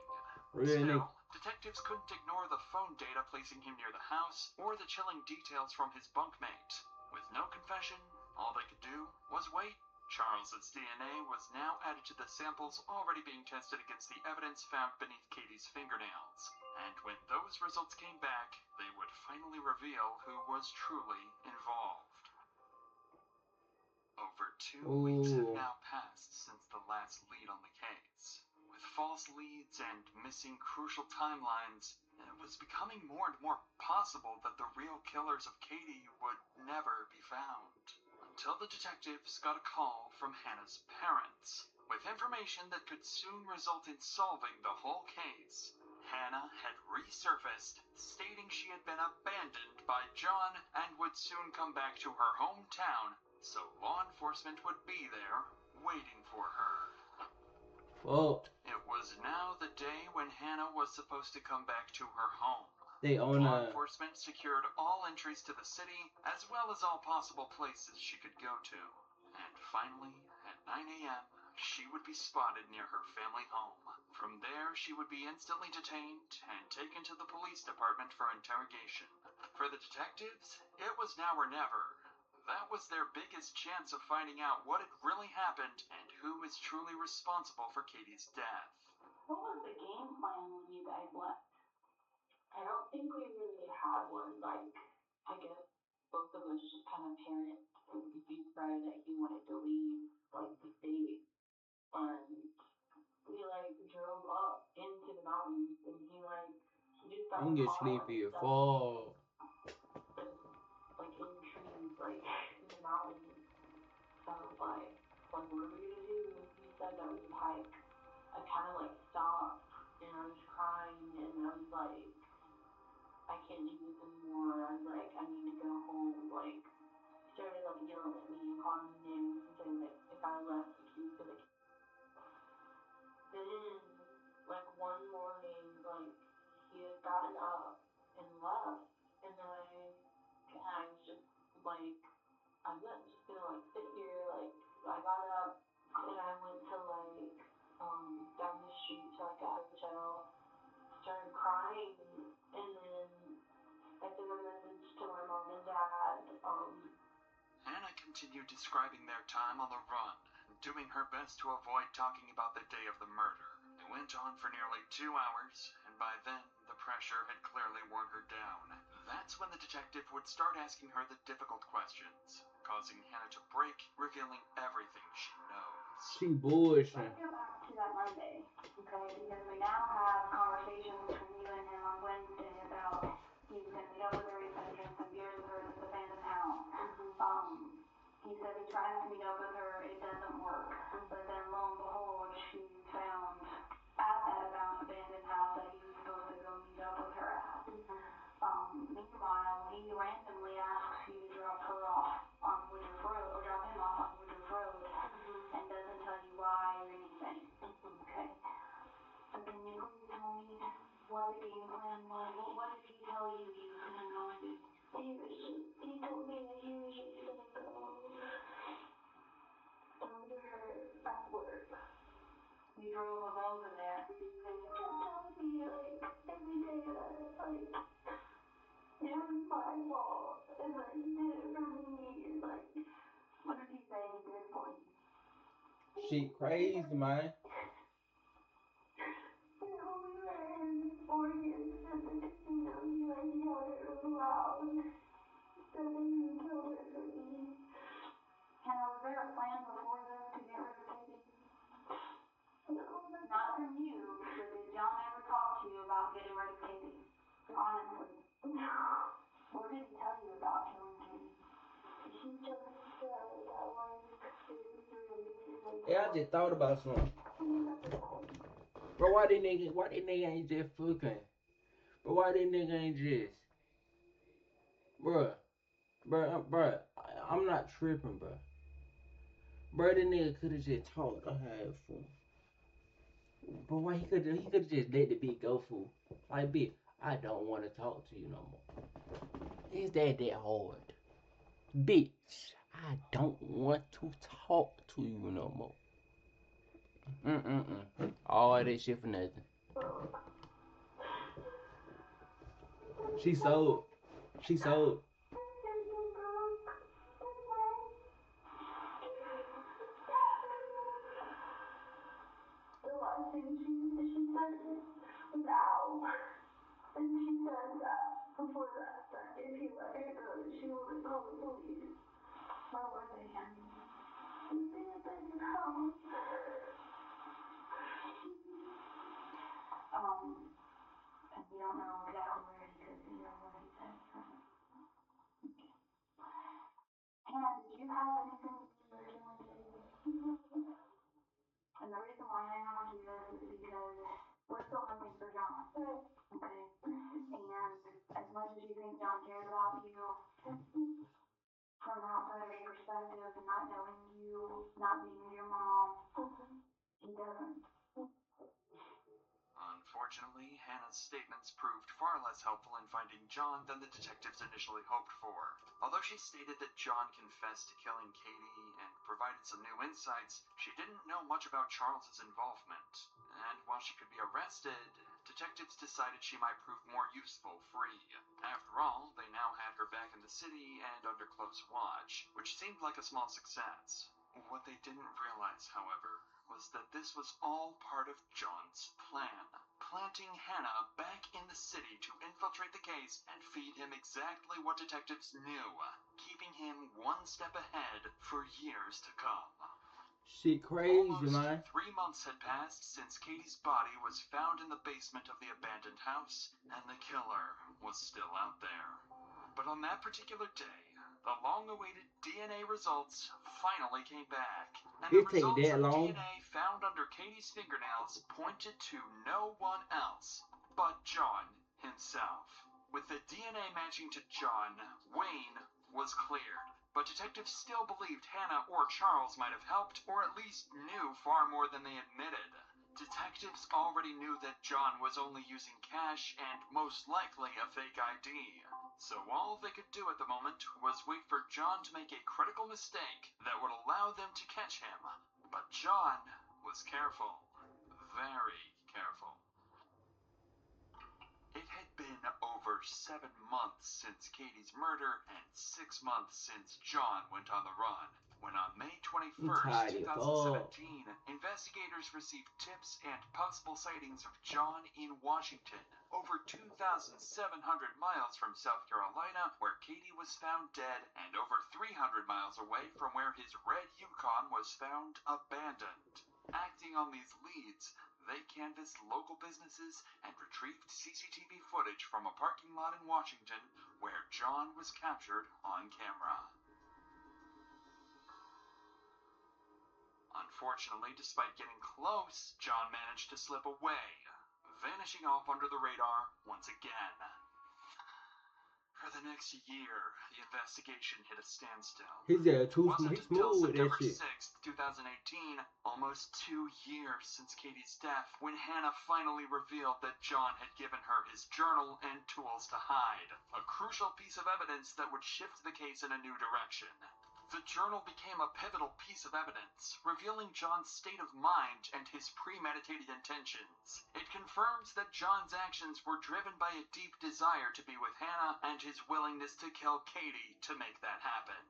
Still, detectives couldn't ignore the phone data placing him near the house or the chilling details from his bunkmate. With no confession, all they could do was wait. Charles's DNA was now added to the samples already being tested against the evidence found beneath Katie's fingernails. And when those results came back, they would finally reveal who was truly involved. Over 2 weeks have now passed since the last lead on the case. With false leads and missing crucial timelines, it was becoming more and more possible that the real killers of Katie would never be found. Until the detectives got a call from Hannah's parents, with information that could soon result in solving the whole case. Hannah had resurfaced, stating she had been abandoned by John and would soon come back to her hometown, so law enforcement would be there, waiting for her. Well, It was now the day when Hannah was supposed to come back to her home. they own Law a. enforcement secured all entries to the city, as well as all possible places she could go to. And finally, at 9 a.m., she would be spotted near her family home. From there, she would be instantly detained and taken to the police department for interrogation. For the detectives, it was now or never. That was their biggest chance of finding out what had really happened and who is truly responsible for Katie's death. What was the game plan when you guys left? I don't think we really had one. Like, I guess both of us just kind of parents. He decided that he wanted to leave, like, the state. And we, like, drove up into the mountains, and he just got I'm a getting car sleepy and as stuff. fuck. Like, in trees, like, in the mountains. So I was like, what are we gonna do? He said that we would hike. I kind of, like, stopped, and I was crying, and I was like, I can't do this anymore. I was like, I need to go home. Like, he started, like, yelling at me and calling me names and saying that if I left, like, he was gonna kill me. Then, like, one morning, like, he had gotten up and left, and I was just, like, I'm not just gonna, like, sit here. Like, I got up, and I went to, like, down the street to, like, a hotel, started crying, and then I sent a message to my mom and dad. Hannah continued describing their time on the run, doing her best to avoid talking about the day of the murder. It went on for nearly 2 hours, and by then, the pressure had clearly worn her down. That's when the detective would start asking her the difficult questions, causing Hannah to break, revealing everything she knows. She bullshitting. Let's go back to that Monday, okay? Because we now have conversations between you and him on Wednesday about he's going to meet up with her, he's going to drink some beers with her at this abandoned house. He said he tries to meet up with her, it doesn't work. But then lo and behold, she's found at that abandoned house that he was supposed to go meet up with her at. Meanwhile, he randomly asks you to drop her off on Woodruff Road, or drop him off on Woodruff Road, and doesn't tell you why or anything. Okay? So can you please tell me what the game plan was? What did he tell you he was going to go and do? He told me that he was just going to go over her at work. We drove him over there. And he kept telling me, like, every day that, like, it was my fault, and like, he did it for me, and like, what did he say he did for you? She crazy, man. You know, we were in 4 years, and the next thing you know, he like yelled it really loud, said that he killed her for me. And was there a plan before this to get rid of Katie? No. Not from you, but did John ever talk to you about getting rid of Katie? Honestly. No. What did he tell you about killing Katie? He just said that like it was really Hey, I just thought about something. Bro, why they nigga ain't just fucking? Bro, why they nigga ain't just? Bruh, I'm not tripping, bruh. Bruh, the nigga could've just talked to her, fool. But why he could've just let the bitch go, fool? Like, bitch, I don't want to talk to you no more. Is that hard? Bitch, I don't want to talk to you no more. All that shit for nothing. She sold. The last thing she said was ow. And she said that before that if he let her go, she would call the police. Where were they? In the abandoned house. And you don't know exactly where he could be or what he said. Hannah, did you have anything to do with killing Katie? And the reason why I asked you this is because we're still hunting for John. Okay? And as much as you think John cares about you, from an outsider's perspective, not knowing you, not being your mom, he doesn't. Unfortunately, Hannah's statements proved far less helpful in finding John than the detectives initially hoped for. Although she stated that John confessed to killing Katie and provided some new insights, she didn't know much about Charles's involvement. And while she could be arrested, detectives decided she might prove more useful free. After all, they now had her back in the city and under close watch, which seemed like a small success. What they didn't realize, however, was that this was all part of John's plan, planting Hannah back in the city to infiltrate the case and feed him exactly what detectives knew, keeping him one step ahead for years to come. Shit crazy, Almost man. 3 months had passed since Katie's body was found in the basement of the abandoned house, and the killer was still out there. But on that particular day, the long-awaited DNA results finally came back, and the It take results that of long? DNA found under Katie's fingernails pointed to no one else but John himself. With the DNA matching to John, Wayne was cleared, but detectives still believed Hannah or Charles might have helped, or at least knew far more than they admitted. Detectives already knew that John was only using cash and most likely a fake ID. So all they could do at the moment was wait for John to make a critical mistake that would allow them to catch him. But John was careful. Very careful. It had been over 7 months since Katie's murder and 6 months since John went on the run, when on May I'm 21st, tired as fuck. 2017, investigators received tips and possible sightings of John in Washington, over 2,700 miles from South Carolina, where Katie was found dead, and over 300 miles away from where his red Yukon was found abandoned. Acting on these leads, they canvassed local businesses and retrieved CCTV footage from a parking lot in Washington where John was captured on camera. Unfortunately, despite getting close, John managed to slip away, vanishing off under the radar once again. For the next year, the investigation hit a standstill. He's It too wasn't he's until smooth with that September shit. 6th, 2018, almost 2 years since Katie's death, when Hannah finally revealed that John had given her his journal and tools to hide, a crucial piece of evidence that would shift the case in a new direction. The journal became a pivotal piece of evidence, revealing John's state of mind and his premeditated intentions. It confirms that John's actions were driven by a deep desire to be with Hannah and his willingness to kill Katie to make that happen.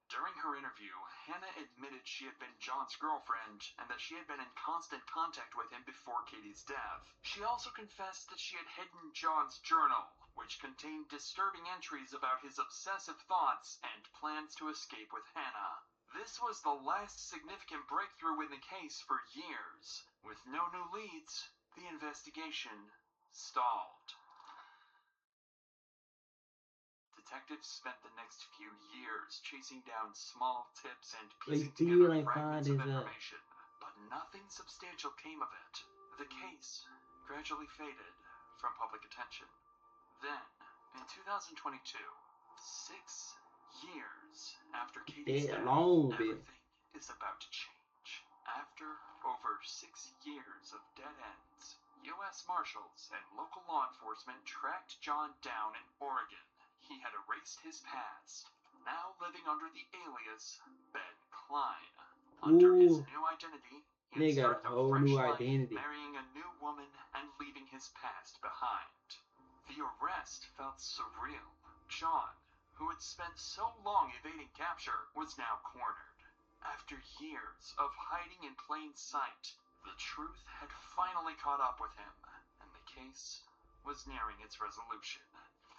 During her interview, Hannah admitted she had been John's girlfriend and that she had been in constant contact with him before Katie's death. She also confessed that she had hidden John's journal, which contained disturbing entries about his obsessive thoughts and plans to escape with Hannah. This was the last significant breakthrough in the case for years. With no new leads, the investigation stalled. Detectives spent the next few years chasing down small tips and They piecing still together ain't fragments find of his information, but nothing substantial came of it. The case gradually faded from public attention. Then, in 2022, 6 years after Katie's that death, long bit. everything is about to change. After over 6 years of dead ends, U.S. Marshals and local law enforcement tracked John down in Oregon. He had erased his past, now living under the alias Ben Klein. Under his Ooh, new identity, he they had got a started a whole fresh new life, identity. marrying a new woman and leaving his past behind. The arrest felt surreal. John, who had spent so long evading capture, was now cornered. After years of hiding in plain sight, the truth had finally caught up with him, and the case was nearing its resolution.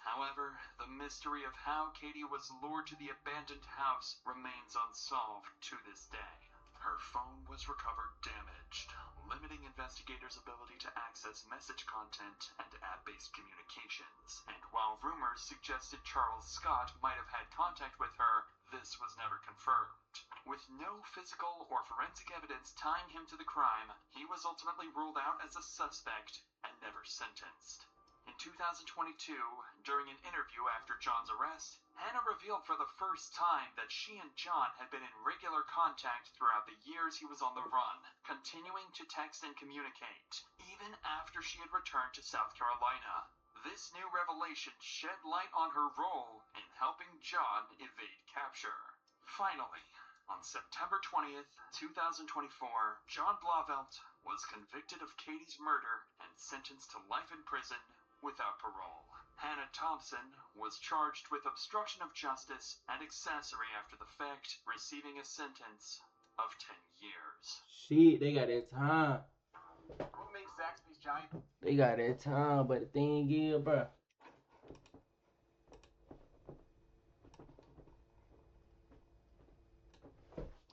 However, the mystery of how Katie was lured to the abandoned house remains unsolved to this day. Her phone was recovered damaged, limiting investigators' ability to access message content and app-based communications. And while rumors suggested Charles Scott might have had contact with her, this was never confirmed. With no physical or forensic evidence tying him to the crime, he was ultimately ruled out as a suspect and never sentenced. In 2022, during an interview after John's arrest, Hannah revealed for the first time that she and John had been in regular contact throughout the years he was on the run, continuing to text and communicate, even after she had returned to South Carolina. This new revelation shed light on her role in helping John evade capture. Finally, on September 20th, 2024, John Blauvelt was convicted of Katie's murder and sentenced to life in prison without parole. Hannah Thompson was charged with obstruction of justice and accessory after the fact, receiving a sentence of 10 years. Shit, they got that time. What makes Zaxby's giant? They got that time, but the thing is, bro.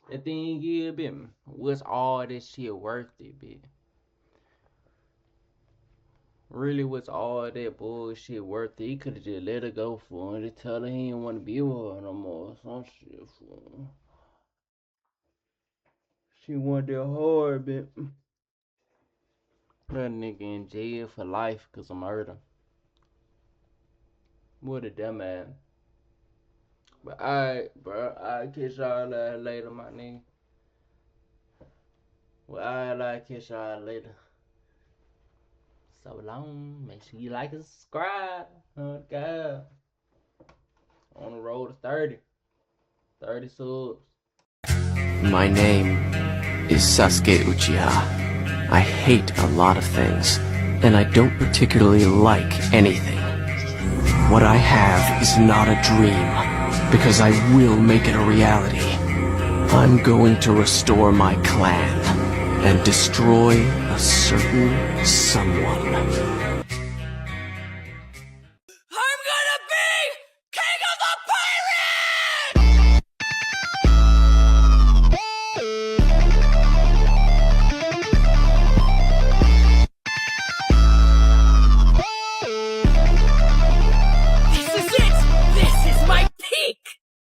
The thing is, bitch, what's all this shit worth it, bitch? Really, what's all that bullshit worth it? He could've just let her go for him. Just tell her he didn't want to be with her no more. Some shit for him. She wanted that hard, bitch. That nigga in jail for life cause of murder. What a dumbass. But alright, bro. I'll catch y'all later, my nigga. Well, I'll catch y'all later. So long. Make sure you like and subscribe. Oh, God. On the road to 30. 30 subs. My name is Sasuke Uchiha. I hate a lot of things, and I don't particularly like anything. What I have is not a dream, because I will make it a reality. I'm going to restore my clan and destroy a certain someone.